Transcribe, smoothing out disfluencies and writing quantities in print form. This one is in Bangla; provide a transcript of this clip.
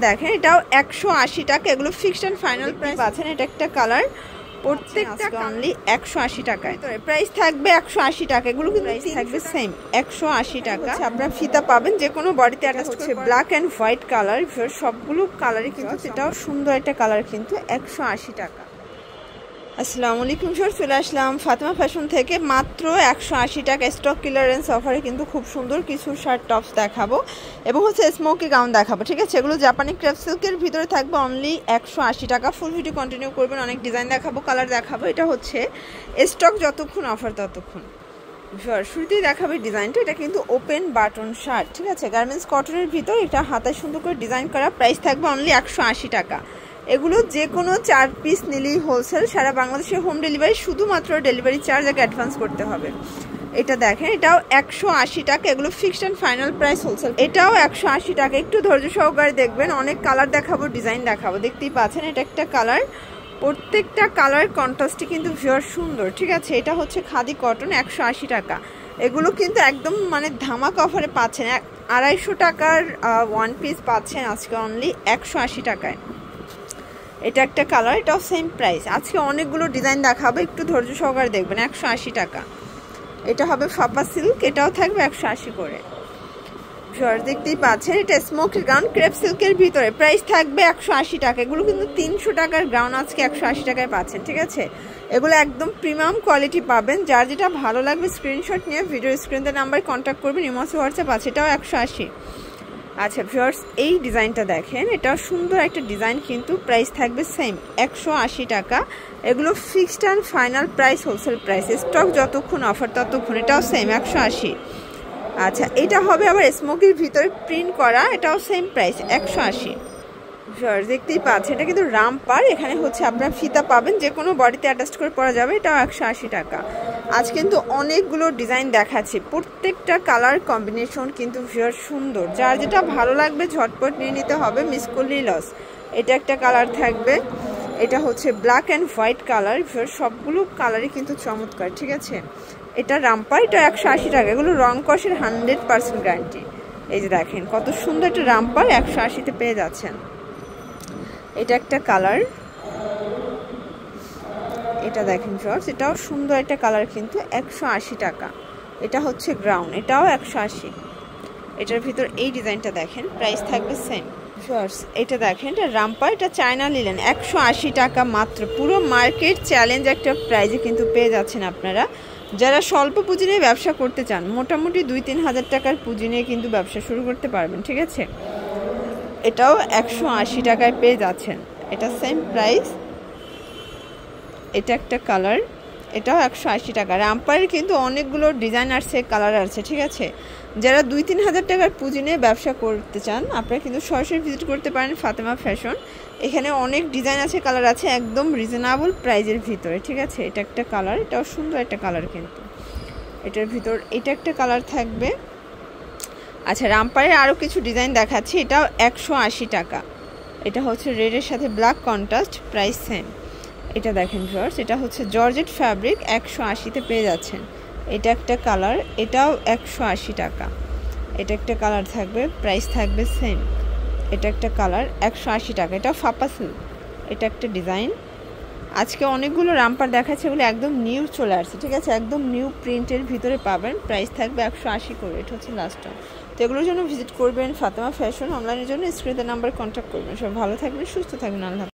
দেখেন এটাও 180 টাকা, এগুলো ফিক্সড এন্ড ফাইনাল প্রাইস আছেন। এটা একটা কালার, প্রত্যেকটা অনলি 180 টাকায়। প্রাইস থাকবে 180 টাকা, এগুলো কিন্তু প্রাইস থাকবে সেম 180 টাকা। আপনারা ফিতা পাবেন যে কোনো বডিতে অ্যাটাচ হচ্ছে ব্ল্যাক এন্ড হোয়াইট কালার, সবগুলো কালারই কিন্তু এটাও সুন্দর একটা কালার, কিন্তু 180 টাকা। আসসালামু আলাইকুম স্যার, চলে আসলাম ফাতেমা ফ্যাশন থেকে। মাত্র 180 টাকা স্টক ক্লিয়ারেন্স অফারে কিন্তু খুব সুন্দর কিছু শার্ট টপস দেখাবো এবং হচ্ছে স্মোকি গাউন দেখাবো, ঠিক আছে। এগুলো জাপানি ক্রেপ সিল্কের ভিতরে থাকবে অনলি 180 টাকা। ফুল ভিডিও কন্টিনিউ করবেন, অনেক ডিজাইন দেখাবো, কালার দেখাবো। এটা হচ্ছে স্টক যতক্ষণ অফার ততক্ষণ। শুরুতেই দেখাবে ডিজাইনটা, এটা কিন্তু ওপেন বাটন শার্ট, ঠিক আছে। গার্মেন্টস কটনের ভিতর এটা হাতায় সুন্দর করে ডিজাইন করা। প্রাইস থাকবে অনলি 180 টাকা। এগুলো যে কোনো 4 পিস নিলেই হোলসেল, সারা বাংলাদেশে হোম ডেলিভারি, শুধুমাত্র ডেলিভারি চার্জ আগে অ্যাডভান্স করতে হবে। এটা দেখেন এটাও 180 টাকা, এগুলো fixed and final price wholesale. এটাও 180 টাকা। একটু ধৈর্য সহকারে দেখবেন, অনেক কালার দেখাবো, ডিজাইন দেখাবো, দেখতেই পাচ্ছেন। এটা একটা কালার, প্রত্যেকটা কালার কন্ট্রাস্টই কিন্তু ভিউয়ার সুন্দর, ঠিক আছে। এটা হচ্ছে খাদি কটন, 180 টাকা। এগুলো কিন্তু একদম মানে ধামাকা অফারে পাচ্ছেন। 250 টাকার ওয়ান পিস পাচ্ছেন আজকে অনলি 180 টাকায়। এটা একটা কালার, এটাও সেম প্রাইস। আজকে অনেকগুলো ডিজাইন দেখাবো, একটু ধৈর্য সহকারে দেখবেন। 180 টাকা। এটা হবে ফাপা সিল্ক, এটাও থাকবে 180 করে। দেখতেই পাচ্ছেন এটা স্মোকি গাউন ক্রেপ সিল্কের ভিতরে, প্রাইস থাকবে 180 টাকা। এগুলো কিন্তু 300 টাকার গাউন আজকে 180 টাকায় পাচ্ছেন, ঠিক আছে। এগুলো একদম প্রিমিয়াম কোয়ালিটি পাবেন। যার যেটা ভালো লাগবে স্ক্রিনশট নিয়ে ভিডিও স্ক্রিনে নাম্বারে কন্ট্যাক্ট করবেন, ইমো হোয়াটসঅ্যাপ আছে। এটাও 180। আচ্ছা ভিউয়ার্স, এই ডিজাইনটা দেখেন, এটাও সুন্দর একটা ডিজাইন, কিন্তু প্রাইস থাকবে সেম 180 টাকা। এগুলো fixed and final price, wholesale price, stock যতক্ষণ অফার ততক্ষণ। এটাও সেম 180। আচ্ছা এটা হবে আবার স্মোকির ভিতরে প্রিন্ট করা, এটাও সেম প্রাইস 180। ভিউয়ার্স দেখতেই পাচ্ছেন, এটা কিন্তু রামপার, এখানে হচ্ছে আপনারা ফিতা পাবেন, যে কোনো বডিতে অ্যাটাচ করে পরা যাবে। এটাও 180 টাকা। আজ কিন্তু অনেকগুলো ডিজাইন দেখাচ্ছি, প্রত্যেকটা কালার কম্বিনেশন কিন্তু ভিউয়ার সুন্দর। যার যেটা ভালো লাগবে ঝটপট নিয়ে নিতে হবে, মিস করলেই লস। এটা একটা কালার থাকবে, এটা হচ্ছে black and white colour. Viewer সবগুলো কালারই কিন্তু চমৎকার, ঠিক আছে। এটা রামপার, এটা 180 টাকা। এগুলো রং কষের 100% গ্যারান্টি। এই যে দেখেন কত সুন্দর একটা রামপার, 180-তে পেয়ে যাচ্ছেন। এটা একটা কালার, এটা দেখেন ভিউয়ার্স, এটাও সুন্দর একটা কালার, কিন্তু 180 টাকা। এটা হচ্ছে গ্রাউন্ড, এটাও 180। এটার ভিতর এই ডিজাইনটা দেখেন, প্রাইস থাকবে সেম। ভিউয়ার্স এটা দেখেন, এটা রামপার, এটা চায়না লিলেন, 180 টাকা মাত্র। পুরো মার্কেট চ্যালেঞ্জ একটা প্রাইজে কিন্তু পেয়ে যাচ্ছেন আপনারা। যারা স্বল্প পুঁজি নিয়ে ব্যবসা করতে চান, মোটামুটি 2-3 হাজার টাকার পুঁজি নিয়ে কিন্তু ব্যবসা শুরু করতে পারবেন, ঠিক আছে। এটাও 180 টাকায় পেয়ে যাচ্ছেন, এটা সেম প্রাইস। এটা একটা কালার, এটাও 180 টাকা। রামপারের কিন্তু অনেকগুলো ডিজাইন আসছে, কালার আসছে, ঠিক আছে। যারা 2-3 হাজার টাকার পুঁজি নিয়ে ব্যবসা করতে চান, আপনারা কিন্তু সরাসরি ভিজিট করতে পারেন ফাতেমা ফ্যাশন। এখানে অনেক ডিজাইন আছে, কালার আছে, একদম রিজনেবল প্রাইজের ভিতরে, ঠিক আছে। এটা একটা কালার, এটাও সুন্দর একটা কালার, কিন্তু এটার ভিতর এটা একটা কালার থাকবে। আচ্ছা রামপারের আরও কিছু ডিজাইন দেখাচ্ছি, এটাও 180 টাকা। এটা হচ্ছে রেডের সাথে ব্ল্যাক কন্ট্রাস্ট, প্রাইস সেম। এটা দেখেন ভিউয়ার্স, এটা হচ্ছে জর্জেট ফ্যাব্রিক, 180-তে পেয়ে যাচ্ছেন। এটা একটা কালার, এটাও 180 টাকা। এটা একটা কালার থাকবে, প্রাইস থাকবে সেম। এটা একটা কালার, 180 টাকা। এটাও ফাপা সিল্ক। এটা একটা ডিজাইন। আজকে অনেকগুলো রামপার দেখাচ্ছে, এগুলো একদম নিউ চলে আসছে, ঠিক আছে। একদম নিউ প্রিন্টের ভিতরে পাবেন, প্রাইস থাকবে 180 করে। এটা হচ্ছে লাস্টটা। তো এগুলোর জন্য ভিজিট করবেন ফাতেমা ফ্যাশন। অনলাইনের জন্য স্ক্রিনের নাম্বার কন্ট্যাক্ট করবেন। সব ভালো থাকবেন, সুস্থ থাকবেন, আল্লাহ।